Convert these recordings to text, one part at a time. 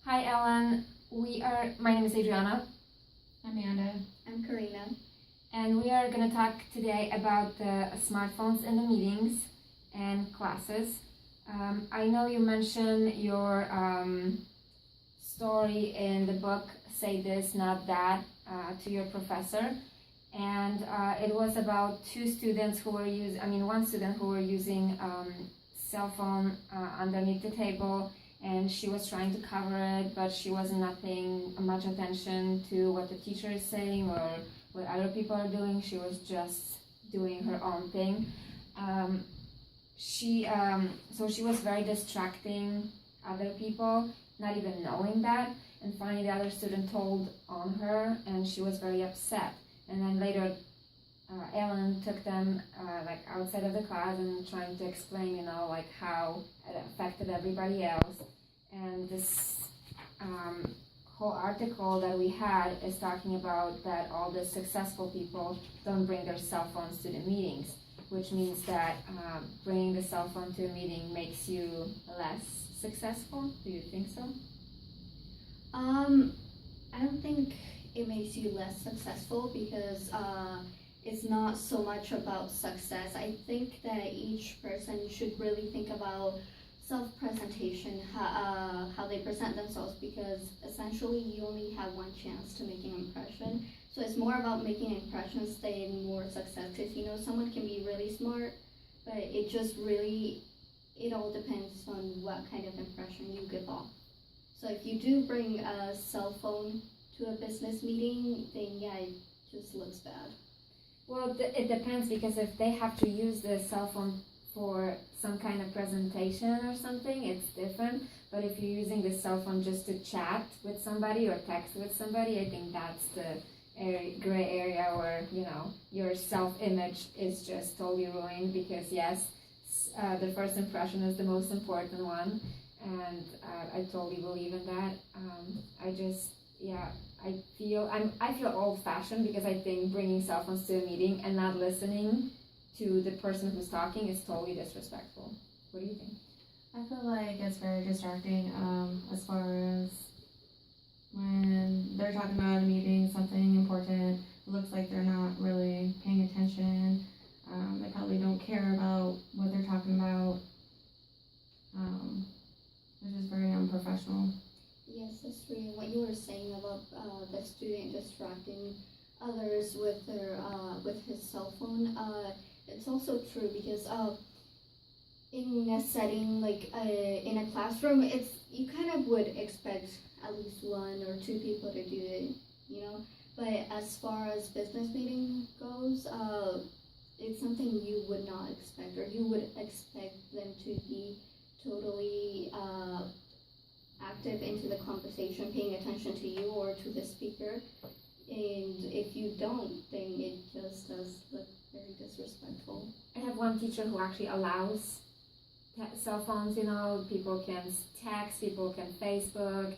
Hi, Ellen. My name is Adriana. Amanda. I'm Karina. And we are going to talk today about the smartphones in the meetings and classes. I know you mentioned your story in the book, Say This, Not That, to your professor. And it was about one student who were using cell phone underneath the table, and she was trying to cover it, but she was not paying much attention to what the teacher is saying or what other people are doing. She was just doing her own thing. So she was very distracting other people, not even knowing that. And finally, the other student told on her, and she was very upset. And then later, Ellen took them outside of the class and trying to explain, how it affected everybody else. And this whole article that we had is talking about that all the successful people don't bring their cell phones to the meetings, which means that bringing the cell phone to a meeting makes you less successful. Do you think so? I don't think it makes you less successful because it's not so much about success. I think that each person should really think about self-presentation, how they present themselves, because essentially you only have one chance to make an impression. So it's more about making impressions than more success. Because someone can be really smart, but it all depends on what kind of impression you give off. So if you do bring a cell phone to a business meeting, then yeah, it just looks bad. Well, it depends, because if they have to use the cell phone for some kind of presentation or something, it's different. But if you're using the cell phone just to chat with somebody or text with somebody, I think that's the gray area where, your self-image is just totally ruined, because yes, the first impression is the most important one. And I totally believe in that. I feel old-fashioned, because I think bringing cell phones to a meeting and not listening to the person who's talking is totally disrespectful. What do you think? I feel like it's very distracting as far as when they're talking about a meeting, something important, it looks like they're not really paying attention. They probably don't care about what they're talking about. It's just very unprofessional. Yes, that's true. What you were saying about the student distracting others with his cell phone, it's also true, because in a setting in a classroom, you kind of would expect at least one or two people to do it, But as far as business meeting goes, it's something you would not expect, or you would expect them to be totally active into the conversation, paying attention to you or to the speaker. And if you don't, then it just does look very disrespectful. I have one teacher who actually allows cell phones, people can text, people can Facebook,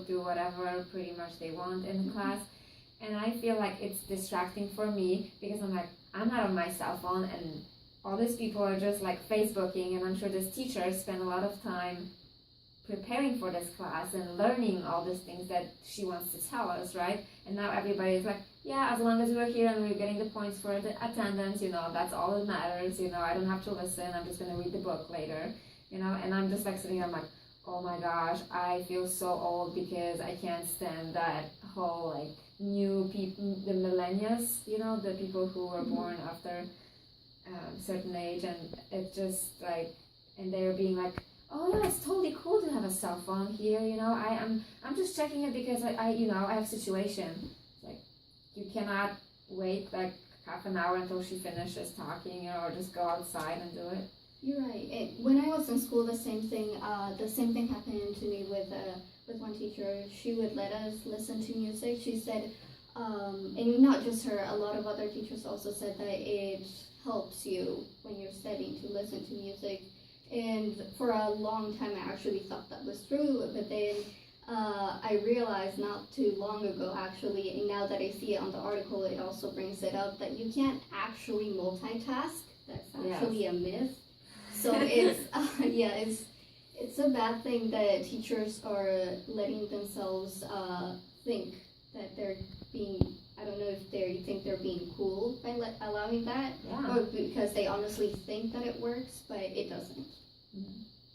do whatever pretty much they want in the class. And I feel like it's distracting for me, because I'm like, I'm not on my cell phone, and all these people are just Facebooking, and I'm sure this teacher spent a lot of time preparing for this class and learning all these things that she wants to tell us, right? And now everybody is like, yeah, as long as we're here and we're getting the points for the attendance, that's all that matters, I don't have to listen, I'm just going to read the book later, and I'm just sitting there, I'm like, oh my gosh, I feel so old, because I can't stand that whole new people, the millennials, the people who were born after certain age, and it's just and they're being like, oh yeah, it's totally cool to have a cell phone here, I'm just checking it because I have a situation. You cannot wait half an hour until she finishes talking, or just go outside and do it. You're right. When I was in school, the same thing happened to me with one teacher. She would let us listen to music. She said, and not just her, a lot of other teachers also said that it helps you when you're studying to listen to music. And for a long time, I actually thought that was true, but then I realized not too long ago, actually, and now that I see it on the article, it also brings it up that you can't actually multitask. That's actually a myth. So it's it's a bad thing that teachers are letting themselves think that they're being. I don't know if they think they're being cool by allowing that, Yeah. or because they honestly think that it works, but it doesn't.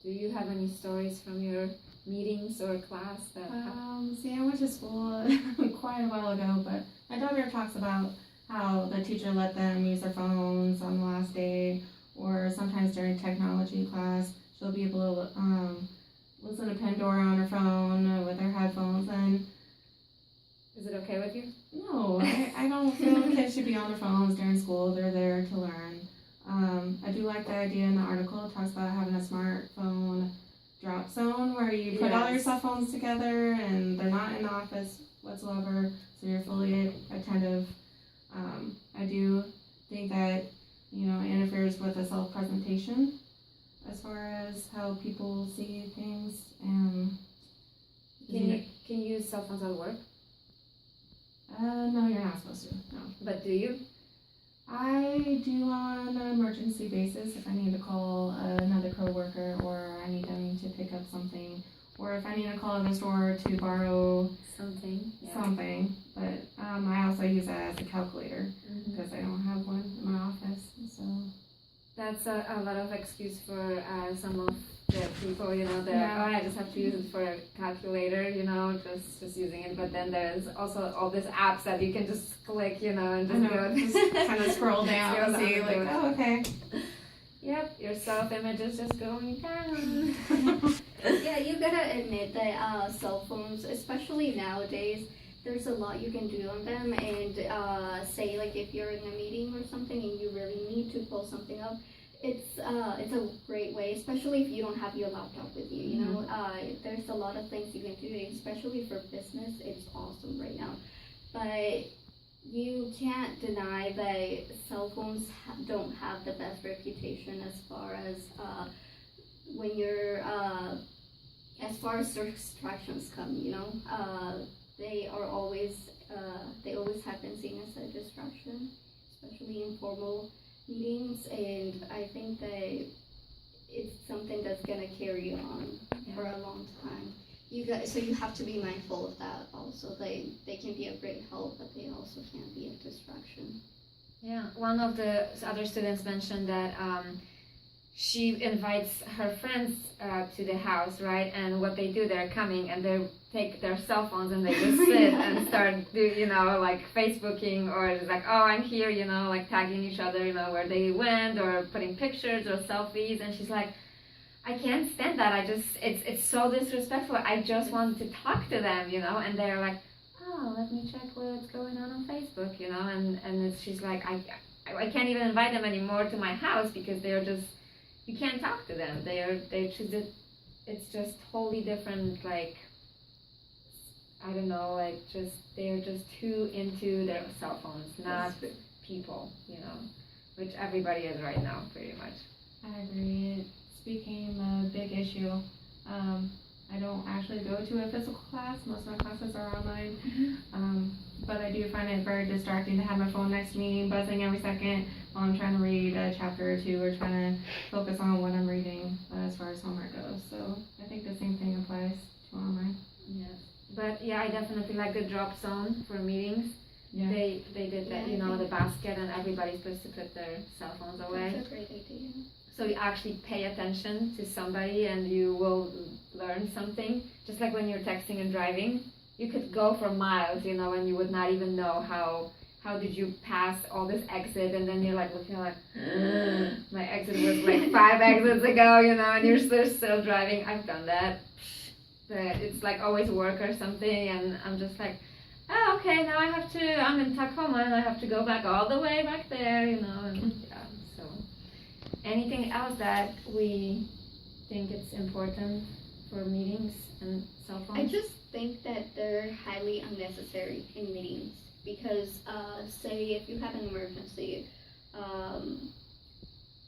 Do you have any stories from your meetings or class that? See, I went to school quite a while ago, but my daughter talks about how the teacher let them use their phones on the last day, or sometimes during technology class, she'll be able to listen to Pandora on her phone with her headphones. And Is it okay with you? no, I don't feel kids should be on their phones during school. They're there to learn. I do like the idea in the article. It talks about having a smartphone drop zone where you put all your Yes. cell phones together and they're not in the office whatsoever, so you're fully attentive. I do think that, interferes with the self-presentation as far as how people see things. Can you use cell phones at work? No, you're not supposed to, no. But do you? I do on an emergency basis if I need to call another coworker, or I need them to pick up something, or if I need to call the store to borrow Something. Yeah. something. But I also use that as a calculator Mhm. because I don't have one in my office. So That's a lot of excuse for some of the people, they're Yeah. I just have to use it for a calculator, just using it. But then there's also all these apps that you can just click, and I just know, go. just kind of scroll down and Scroll see down like, and do it. oh, okay. Yep, your self-image is just going down. Yeah, you gotta admit that cell phones, especially nowadays, there's a lot you can do on them. And say like if you're in a meeting or something and you really need to pull something up, it's a great way, especially if you don't have your laptop with you. You know, there's a lot of things you can do, especially for business. It's awesome right now, but you can't deny that cell phones don't have the best reputation as far as when you're as far as distractions come. They are always they always have been seen as a distraction, especially in formal meetings, and I think that it's something that's gonna carry on for a long time. So you have to be mindful of that also. They can be a great help, but they also can be a distraction. Yeah, one of the other students mentioned that she invites her friends to the house, right? And what they do, they're coming and they take their cell phones and they just sit and start like Facebooking, or it's like, oh, I'm here, like tagging each other, where they went, or putting pictures or selfies. And she's like, I can't stand that. It's so disrespectful. I just want to talk to them, and they're like, oh, let me check what's going on Facebook, and she's like, I can't even invite them anymore to my house because they're just, you can't talk to them. It's just totally different, like, I don't know, like they're just too into their cell phones, not people, which everybody is right now, pretty much. I agree. It's became a big issue. I don't actually go to a physical class. Most of my classes are online. But I do find it very distracting to have my phone next to me, buzzing every second while I'm trying to read a chapter or two, or trying to focus on what I'm reading as far as homework goes. So I think the same thing applies to online. Yes. But yeah, I definitely like the drop zone for meetings. Yeah. They did that, the basket, and everybody's supposed to put their cell phones away. That's a great idea. So you actually pay attention to somebody and you will learn something. Just like when you're texting and driving, you could go for miles, and you would not even know how did you pass all this exit, and then you're like looking like, my exit was like 5 exits ago, and you're still driving. I've done that. But it's like always work or something, and I'm just like, oh, okay, now I'm in Tacoma and I have to go back all the way back there, and yeah, so. Anything else that we think it's important for meetings and cell phones? I just think that they're highly unnecessary in meetings because, say, if you have an emergency,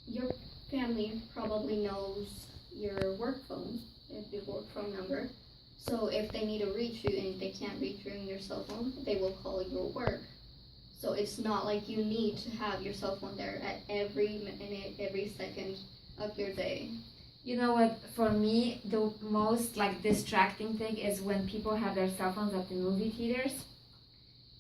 your family probably knows your work phone, your work phone number. So if they need to reach you and they can't reach you on your cell phone, they will call your work. So it's not like you need to have your cell phone there at every minute, every second of your day. You know what? For me, the most like distracting thing is when people have their cell phones at the movie theaters.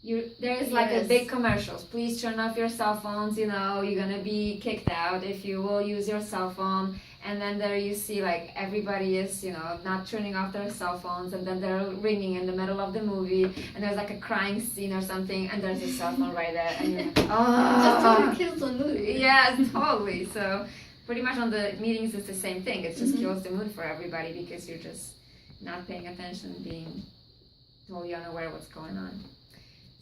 There is like a big commercials. Please turn off your cell phones. You know, you're gonna be kicked out if you will use your cell phone. And then there you see like everybody is, you know, not turning off their cell phones, and then they're ringing in the middle of the movie, and there's like a crying scene or something, and there's a cell phone right there, and you're like, oh, just kills the mood. yes, totally. So pretty much on the meetings it's the same thing. It just kills the mood for everybody because you're just not paying attention, being totally unaware of what's going on.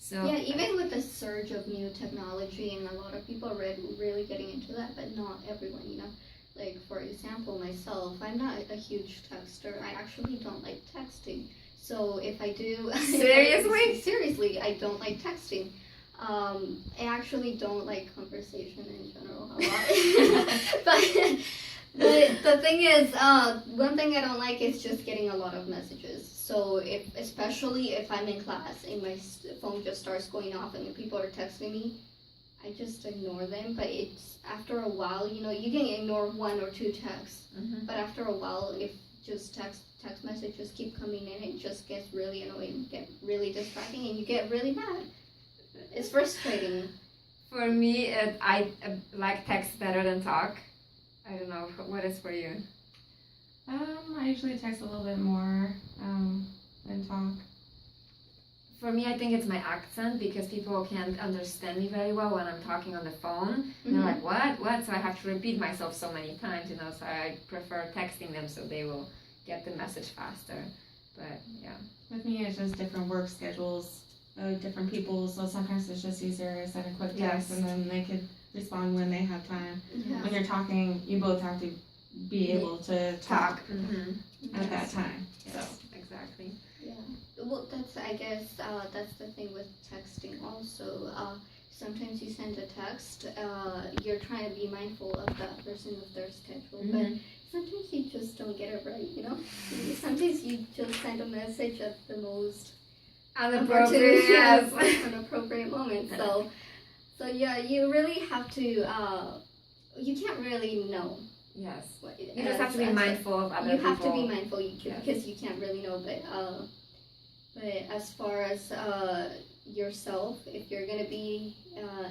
So yeah, even with the surge of new technology, and a lot of people are really getting into that, but not everyone, you know. Like, for example, myself, I'm not a huge texter. I actually don't like texting. So if I do... Seriously? Seriously, I don't like texting. I actually don't like conversation in general a lot. but the thing is, one thing I don't like is just getting a lot of messages. So especially if I'm in class and my phone just starts going off and people are texting me, I just ignore them. But it's after a while, you know, you can ignore 1 or 2 texts, but after a while, if just text messages keep coming in, it just gets really annoying, get really distracting, and you get really mad. It's frustrating. For me, I like text better than talk. I don't know what is for you. I usually text a little bit more than talk. For me, I think it's my accent, because people can't understand me very well when I'm talking on the phone. And they're like, what? So I have to repeat myself so many times, you know, so I prefer texting them so they will get the message faster. But, yeah. With me, it's just different work schedules, different people, so sometimes it's just easier to send a quick text and then they could respond when they have time. Yeah. When you're talking, you both have to be able to talk at that time. Yes, So. exactly. Yeah. Well, I guess that's the thing with texting also. Sometimes you send a text, you're trying to be mindful of that person, of their schedule, but sometimes you just don't get it right, you know? Sometimes you just send a message at the most Inappropriate, yes. inappropriate moment. So yeah, you really have to, you can't really know. Yes. You just have to be mindful of other people. You have to be mindful because you can't really know, but as far as yourself, if you're going to be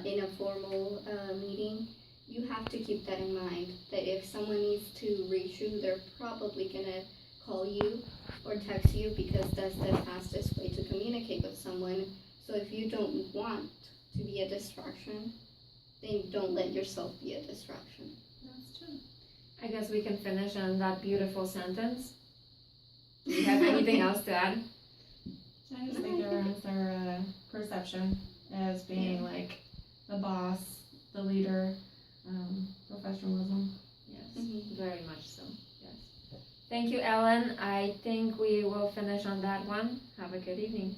in a formal meeting, you have to keep that in mind, that if someone needs to reach you, they're probably going to call you or text you, because that's the fastest way to communicate with someone. So if you don't want to be a distraction, then don't let yourself be a distraction. That's true. I guess we can finish on that beautiful sentence. Do you have anything else to add? I just think everyone has their perception as being like the boss, the leader, professionalism. Yes, very much so. Yes. Thank you, Ellen. I think we will finish on that one. Have a good evening.